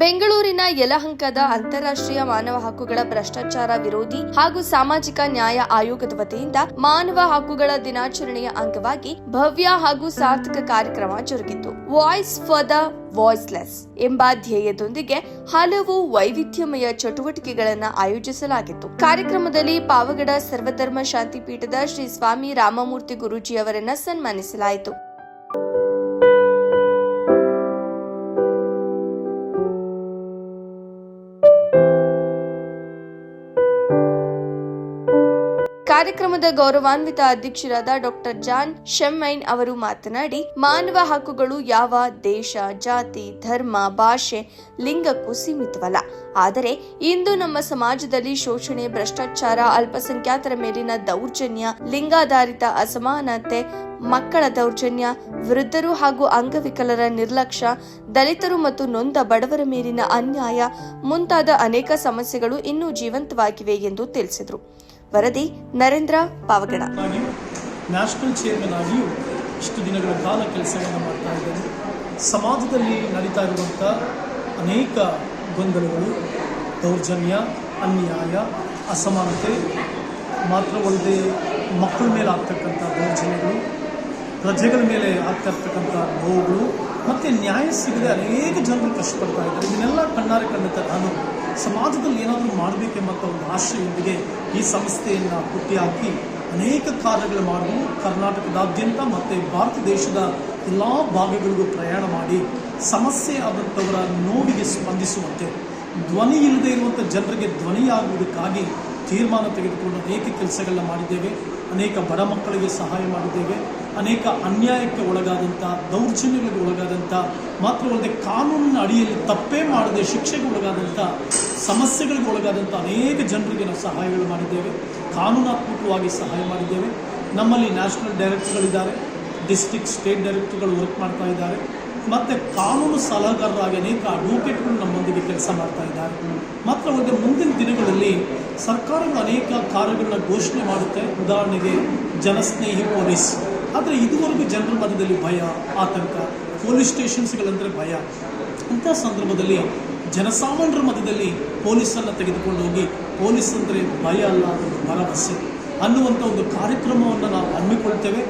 ಬೆಂಗಳೂರಿನ ಯಲಹಂಕದ ಅಂತಾರಾಷ್ಟ್ರೀಯ ಮಾನವ ಹಕ್ಕುಗಳ ಭ್ರಷ್ಟಾಚಾರ ವಿರೋಧಿ ಹಾಗೂ ಸಾಮಾಜಿಕ ನ್ಯಾಯ ಆಯೋಗದ ವತಿಯಿಂದ ಮಾನವ ಹಕ್ಕುಗಳ ದಿನಾಚರಣೆಯ ಅಂಗವಾಗಿ ಭವ್ಯ ಹಾಗೂ ಸಾರ್ಥಕ ಕಾರ್ಯಕ್ರಮ ಜರುಗಿತು. ವಾಯ್ಸ್ ಫಾರ್ ದ ವಾಯ್ಸ್ಲೆಸ್ ಎಂಬ ಧ್ಯೇಯದೊಂದಿಗೆ ಹಲವು ವೈವಿಧ್ಯಮಯ ಚಟುವಟಿಕೆಗಳನ್ನು ಆಯೋಜಿಸಲಾಗಿತ್ತು. ಕಾರ್ಯಕ್ರಮದಲ್ಲಿ ಪಾವಗಡ ಸರ್ವಧರ್ಮ ಶಾಂತಿ ಪೀಠದ ಶ್ರೀ ಸ್ವಾಮಿ ರಾಮಮೂರ್ತಿ ಗುರೂಜಿ ಅವರನ್ನ ಸನ್ಮಾನಿಸಲಾಯಿತು. ಕಾರ್ಯಕ್ರಮದ ಗೌರವಾನ್ವಿತ ಅಧ್ಯಕ್ಷರಾದ ಡಾಕ್ಟರ್ ಜಾನ್ ಶೆಮ್ಮೈನ್ ಅವರು ಮಾತನಾಡಿ, ಮಾನವ ಹಕ್ಕುಗಳು ಯಾವ ದೇಶ, ಜಾತಿ, ಧರ್ಮ, ಭಾಷೆ, ಲಿಂಗಕ್ಕೂ ಸೀಮಿತವಲ್ಲ. ಆದರೆ ಇಂದು ನಮ್ಮ ಸಮಾಜದಲ್ಲಿ ಶೋಷಣೆ, ಭ್ರಷ್ಟಾಚಾರ, ಅಲ್ಪಸಂಖ್ಯಾತರ ಮೇಲಿನ ದೌರ್ಜನ್ಯ, ಲಿಂಗಾಧಾರಿತ ಅಸಮಾನತೆ, ಮಕ್ಕಳ ದೌರ್ಜನ್ಯ, ವೃದ್ಧರು ಹಾಗೂ ಅಂಗವಿಕಲರ ನಿರ್ಲಕ್ಷ್ಯ, ದಲಿತರು ಮತ್ತು ನೊಂದ ಬಡವರ ಮೇಲಿನ ಅನ್ಯಾಯ ಮುಂತಾದ ಅನೇಕ ಸಮಸ್ಯೆಗಳು ಇನ್ನೂ ಜೀವಂತವಾಗಿವೆ ಎಂದು ತಿಳಿಸಿದರು. ವರದಿ ನರೇಂದ್ರ ಪಾವಗಡ. ನ್ಯಾಷನಲ್ ಚೇರ್ಮನ್ ಆಗಿಯೂ ಇಷ್ಟು ದಿನಗಳ ಕಾಲ ಕೆಲಸವನ್ನು ಮಾಡ್ತಾ ಇದ್ದೇನೆ. ಸಮಾಜದಲ್ಲಿ ನಡೀತಾ ಇರುವಂಥ ಅನೇಕ ಗೊಂದಲಗಳು, ದೌರ್ಜನ್ಯ, ಅನ್ಯಾಯ, ಅಸಮಾನತೆ ಮಾತ್ರವಲ್ಲದೆ ಮಕ್ಕಳ ಮೇಲೆ ಆಗ್ತಕ್ಕಂಥ ದೌರ್ಜನ್ಯಗಳು, ಪ್ರಜೆಗಳ ಮೇಲೆ ಆಗ್ತಾ ಇರ್ತಕ್ಕಂಥ ನೋವುಗಳು ಮತ್ತು ನ್ಯಾಯ ಸಿಗದೆ ಅನೇಕ ಜನರು ಕಷ್ಟಪಡ್ತಾ ಇದ್ದಾರೆ. ಇದನ್ನೆಲ್ಲ ಕಣ್ಣಾರೆ ಕಂಡುತ್ತಾ ನಾನು ಸಮಾಜದಲ್ಲಿ ಏನಾದರೂ ಮಾಡಬೇಕೆಂಬಂಥ ಒಂದು ಆಶೆಯೊಂದಿಗೆ ಈ ಸಂಸ್ಥೆಯನ್ನು ಹುಟ್ಟಿಹಾಕಿ ಅನೇಕ ಕಾರ್ಯಗಳು ಮಾಡಲು ಕರ್ನಾಟಕದಾದ್ಯಂತ ಮತ್ತು ಭಾರತ ದೇಶದ ಎಲ್ಲ ಭಾಗಗಳಿಗೂ ಪ್ರಯಾಣ ಮಾಡಿ ಸಮಸ್ಯೆ ಆದಂಥವರ ನೋವಿಗೆ ಸ್ಪಂದಿಸುವಂತೆ, ಧ್ವನಿ ಇಲ್ಲದೆ ಇರುವಂಥ ಜನರಿಗೆ ಧ್ವನಿಯಾಗುವುದಕ್ಕಾಗಿ ತೀರ್ಮಾನ ತೆಗೆದುಕೊಂಡು ಅನೇಕ ಕೆಲಸಗಳನ್ನ ಮಾಡಿದ್ದೇವೆ. ಅನೇಕ ಬಡ ಮಕ್ಕಳಿಗೆ ಸಹಾಯ ಮಾಡಿದ್ದೇವೆ. ಅನೇಕ ಅನ್ಯಾಯಕ್ಕೆ ಒಳಗಾದಂಥ, ದೌರ್ಜನ್ಯಗಳಿಗೆ ಒಳಗಾದಂಥ, ಮಾತ್ರವಲ್ಲದೆ ಕಾನೂನಿನ ಅಡಿಯಲ್ಲಿ ತಪ್ಪೇ ಮಾಡದೆ ಶಿಕ್ಷೆಗೆ ಒಳಗಾದಂಥ, ಸಮಸ್ಯೆಗಳಿಗೆ ಒಳಗಾದಂಥ ಅನೇಕ ಜನರಿಗೆ ನಾವು ಸಹಾಯಗಳು ಮಾಡಿದ್ದೇವೆ. ಕಾನೂನಾತ್ಮಕವಾಗಿ ಸಹಾಯ ಮಾಡಿದ್ದೇವೆ. ನಮ್ಮಲ್ಲಿ ನ್ಯಾಷನಲ್ ಡೈರೆಕ್ಟರ್ಗಳಿದ್ದಾರೆ, ಡಿಸ್ಟ್ರಿಕ್ಟ್, ಸ್ಟೇಟ್ ಡೈರೆಕ್ಟರ್ಗಳು ವರ್ಕ್ ಮಾಡ್ತಾ ಇದ್ದಾರೆ. ಮತ್ತು ಕಾನೂನು ಸಲಹೆಗಾರರಾಗಿ ಅನೇಕ ಅಡ್ವೊಕೇಟ್ಗಳು ನಮ್ಮೊಂದಿಗೆ ಕೆಲಸ ಮಾಡ್ತಾ ಇದ್ದಾರೆ. ಮಾತ್ರವಲ್ಲದೆ ಮುಂದಿನ ದಿನಗಳಲ್ಲಿ ಸರ್ಕಾರಗಳು ಅನೇಕ ಕಾರ್ಯಗಳನ್ನ ಘೋಷಣೆ ಮಾಡುತ್ತೆ. ಉದಾಹರಣೆಗೆ ಜನಸ್ನೇಹಿ ಪೊಲೀಸ್. ಆದರೆ ಇದುವರೆಗೂ ಜನರ ಮಧ್ಯದಲ್ಲಿ ಭಯ, ಆತಂಕ, ಪೊಲೀಸ್ ಸ್ಟೇಷನ್ಸ್ಗಳಂದರೆ ಭಯ. ಇಂಥ ಸಂದರ್ಭದಲ್ಲಿ ಜನಸಾಮಾನ್ಯರ ಮಧ್ಯದಲ್ಲಿ ಪೊಲೀಸನ್ನು ತೆಗೆದುಕೊಂಡು ಹೋಗಿ ಪೊಲೀಸ್ ಅಂದರೆ ಭಯ ಅಲ್ಲ, ಅದೊಂದು ಭರವಸೆ ಅನ್ನುವಂಥ ಒಂದು ಕಾರ್ಯಕ್ರಮವನ್ನು ನಾವು ಹಮ್ಮಿಕೊಳ್ತೇವೆ.